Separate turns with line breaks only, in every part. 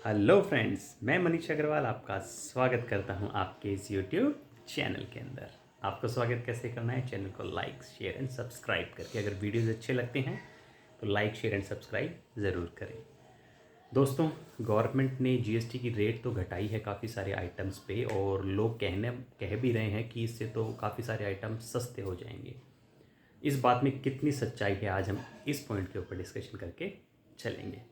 Hello friends, मैं मनीष अग्रवाल आपका स्वागत करता हूं आपके इस यूट्यूब चैनल के अंदर। आपको स्वागत कैसे करना है? चैनल को लाइक शेयर एंड सब्सक्राइब करके। अगर वीडियोज़ अच्छे लगते हैं तो लाइक शेयर एंड सब्सक्राइब ज़रूर करें। दोस्तों, गवर्नमेंट ने जीएसटी की रेट तो घटाई है काफ़ी सारे आइटम्स पे, और लोग कह भी रहे हैं कि इससे तो काफ़ी सारे आइटम सस्ते हो जाएंगे। इस बात में कितनी सच्चाई है, आज हम इस पॉइंट के ऊपर डिस्कशन करके चलेंगे।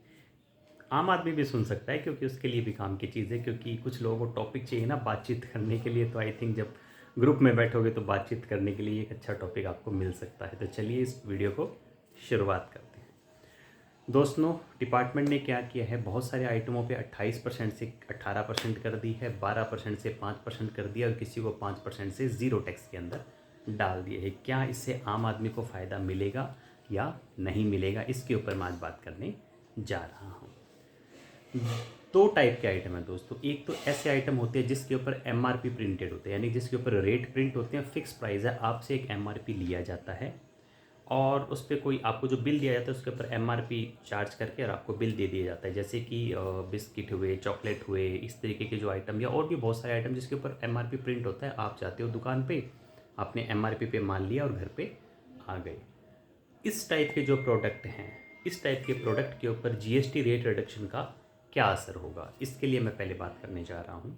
आम आदमी भी सुन सकता है क्योंकि उसके लिए भी काम की चीज़ है, क्योंकि कुछ लोगों को टॉपिक चाहिए ना बातचीत करने के लिए। तो आई थिंक जब ग्रुप में बैठोगे तो बातचीत करने के लिए एक अच्छा टॉपिक आपको मिल सकता है। तो चलिए इस वीडियो को शुरुआत करते हैं। दोस्तों, डिपार्टमेंट ने क्या किया है, बहुत सारे आइटमों पे 28% से 18% कर दी है, 12% से 5% कर दिया, और किसी को 5% से ज़ीरो टैक्स के अंदर डाल दिया है। क्या इससे आम आदमी को फ़ायदा मिलेगा या नहीं मिलेगा, इसके ऊपर मैं आज बात करने जा रहा हूँ। दो टाइप के आइटम है दोस्तों। एक तो ऐसे आइटम होते हैं जिसके ऊपर एमआरपी प्रिंटेड होते हैं, यानी जिसके ऊपर रेट प्रिंट होते हैं, फिक्स प्राइस है, आपसे एक एमआरपी लिया जाता है और उस पर कोई आपको जो बिल दिया जाता है उसके ऊपर एमआरपी चार्ज करके और आपको बिल दे दिया जाता है। जैसे कि बिस्किट हुए, चॉकलेट हुए, इस तरीके के जो आइटम, या और भी बहुत सारे आइटम जिसके ऊपर एमआरपी प्रिंट होता है। आप जाते हो दुकान पे, आपने एमआरपी पे माल लिया और घर पे आ गए। इस टाइप के जो प्रोडक्ट हैं, इस टाइप के प्रोडक्ट के ऊपर जीएसटी रेट रिडक्शन का क्या असर होगा, इसके लिए मैं पहले बात करने जा रहा हूँ।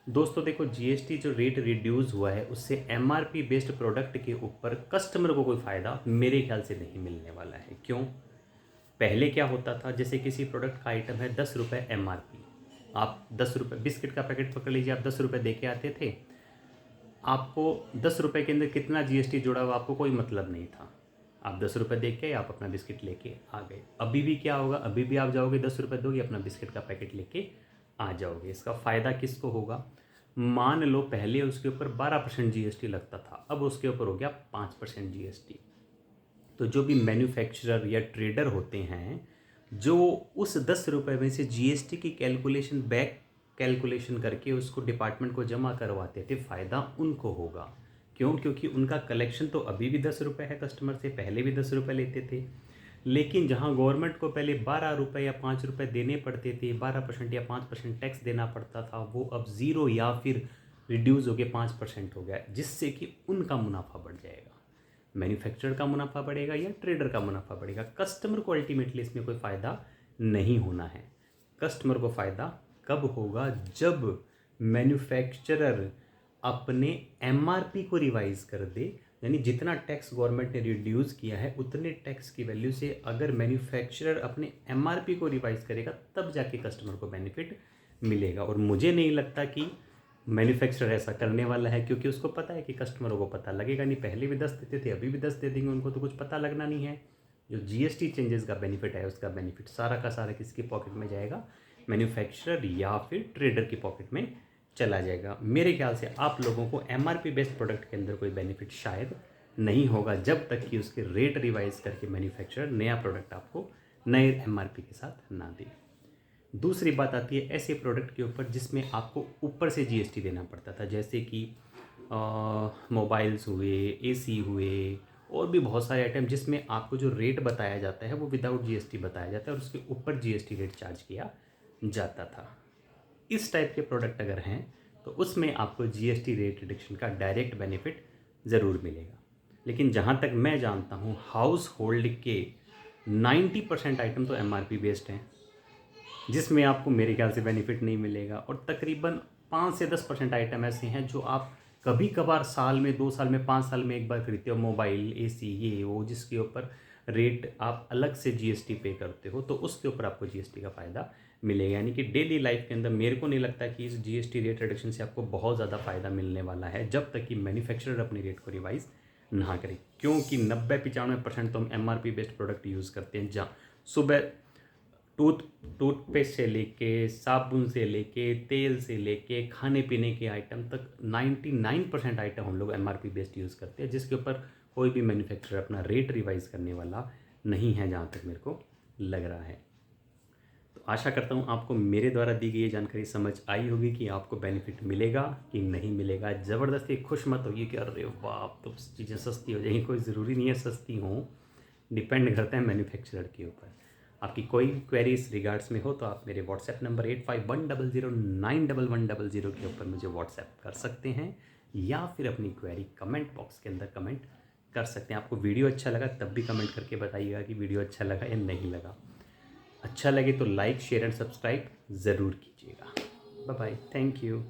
दोस्तों देखो, जीएसटी जो रेट रिड्यूस हुआ है उससे एमआरपी बेस्ड प्रोडक्ट के ऊपर कस्टमर को कोई फ़ायदा मेरे ख्याल से नहीं मिलने वाला है। क्यों? पहले क्या होता था, जैसे किसी प्रोडक्ट का आइटम है 10 रुपये एमआरपी, आप 10 रुपये बिस्किट का पैकेट पकड़ लीजिए, आप 10 रुपये दे के आते थे, आपको 10 रुपये के अंदर कितना जीएसटी जुड़ा हुआ आपको कोई मतलब नहीं था। आप 10 रुपये दे के आप अपना बिस्किट लेके आ गए। अभी भी क्या होगा, अभी भी आप जाओगे 10 रुपये दोगे, अपना बिस्किट का पैकेट लेके आ जाओगे। इसका फ़ायदा किसको होगा? मान लो पहले उसके ऊपर 12% जीएसटी लगता था, अब उसके ऊपर हो गया 5% जीएसटी। तो जो भी मैन्युफैक्चरर या ट्रेडर होते हैं, जो उस 10 रुपये में से जीएसटी की कैलकुलेशन बैक कैलकुलेशन करके उसको डिपार्टमेंट को जमा करवाते थे, फ़ायदा उनको होगा। क्यों? क्योंकि उनका कलेक्शन तो अभी भी 10 रुपये है कस्टमर से, पहले भी 10 रुपये लेते थे। लेकिन जहां गवर्नमेंट को पहले 12 रुपये या 5 रुपये देने पड़ते थे, 12% या 5% टैक्स देना पड़ता था, वो अब ज़ीरो या फिर रिड्यूस हो के 5% हो गया, जिससे कि उनका मुनाफा बढ़ जाएगा। मैन्युफैक्चरर का मुनाफा बढ़ेगा या ट्रेडर का मुनाफा बढ़ेगा, कस्टमर को अल्टीमेटली इसमें कोई फ़ायदा नहीं होना है। कस्टमर को फ़ायदा कब होगा? जब मैन्युफैक्चरर अपने एमआरपी को रिवाइज कर दे, यानी जितना टैक्स गवर्नमेंट ने रिड्यूस किया है उतने टैक्स की वैल्यू से अगर मैन्युफैक्चरर अपने एमआरपी को रिवाइज करेगा, तब जाके कस्टमर को बेनिफिट मिलेगा। और मुझे नहीं लगता कि मैन्युफैक्चरर ऐसा करने वाला है, क्योंकि उसको पता है कि कस्टमरों को पता लगेगा नहीं। पहले भी 10 देते थे, अभी भी 10 दे देंगे, उनको तो कुछ पता लगना नहीं है। जो जीएसटी चेंजेस का बेनिफिट है, उसका बेनिफिट सारा का सारा किसकी पॉकेट में जाएगा? मैन्युफैक्चरर या फिर ट्रेडर की पॉकेट में चला जाएगा। मेरे ख्याल से आप लोगों को एमआरपी बेस्ड प्रोडक्ट के अंदर कोई बेनिफिट शायद नहीं होगा, जब तक कि उसके रेट रिवाइज करके मैन्युफैक्चरर नया प्रोडक्ट आपको नए एमआरपी के साथ ना दे। दूसरी बात आती है ऐसे प्रोडक्ट के ऊपर जिसमें आपको ऊपर से जीएसटी देना पड़ता था, जैसे कि मोबाइल्स हुए, एसी हुए, और भी बहुत सारे आइटम जिसमें आपको जो रेट बताया जाता है वो विदाउट जीएसटी बताया जाता है और उसके ऊपर जीएसटी रेट चार्ज किया जाता था। इस टाइप के प्रोडक्ट अगर हैं तो उसमें आपको जीएसटी रेट रिडक्शन का डायरेक्ट बेनिफिट ज़रूर मिलेगा। लेकिन जहाँ तक मैं जानता हूँ, हाउस होल्ड के 90% आइटम तो एमआरपी बेस्ड हैं, जिसमें आपको मेरे ख्याल से बेनिफिट नहीं मिलेगा। और तकरीबन 5 से 10% आइटम ऐसे हैं जो आप कभी कभार साल में, 2 साल में, 5 साल में एक बार खरीदते हो, मोबाइल, एसी, ये वो, जिसके ऊपर रेट आप अलग से जीएसटी पे करते हो, तो उसके ऊपर आपको जीएसटी का फ़ायदा मिलेगा। यानी कि डेली लाइफ के अंदर मेरे को नहीं लगता कि इस जीएसटी रेट रिडक्शन से आपको बहुत ज़्यादा फ़ायदा मिलने वाला है, जब तक कि मैन्युफैक्चरर अपने रेट को रिवाइज ना करे। क्योंकि 90-95% तो हम एमआरपी बेस्ड प्रोडक्ट यूज़ करते हैं, जहाँ सुबह टूथपेस्ट से लेके, साबुन से लेके, तेल से लेके, खाने पीने के आइटम तक 99% आइटम हम लोग एमआरपी बेस्ड यूज़ करते हैं, जिसके ऊपर कोई भी मैन्युफैक्चरर अपना रेट रिवाइज करने वाला नहीं है, जहाँ तक मेरे को लग रहा है। तो आशा करता हूँ आपको मेरे द्वारा दी गई जानकारी समझ आई होगी कि आपको बेनिफिट मिलेगा कि नहीं मिलेगा। ज़बरदस्ती खुश मत होगी कि अरे वाह तो चीज़ें सस्ती हो जाएंगी, कोई ज़रूरी नहीं है सस्ती हों, डिपेंड करता है मैन्युफैक्चरर के ऊपर। आपकी कोई भी क्वेरी इस रिगार्ड्स में हो तो आप मेरे व्हाट्सएप नंबर 8510091100 के ऊपर मुझे व्हाट्सएप कर सकते हैं, या फिर अपनी क्वेरी कमेंट बॉक्स के अंदर कमेंट कर सकते हैं। आपको वीडियो अच्छा लगा तब भी कमेंट करके बताइएगा कि वीडियो अच्छा लगा या नहीं लगा। अच्छा लगे तो लाइक शेयर एंड सब्सक्राइब ज़रूर कीजिएगा। Bye bye, thank you.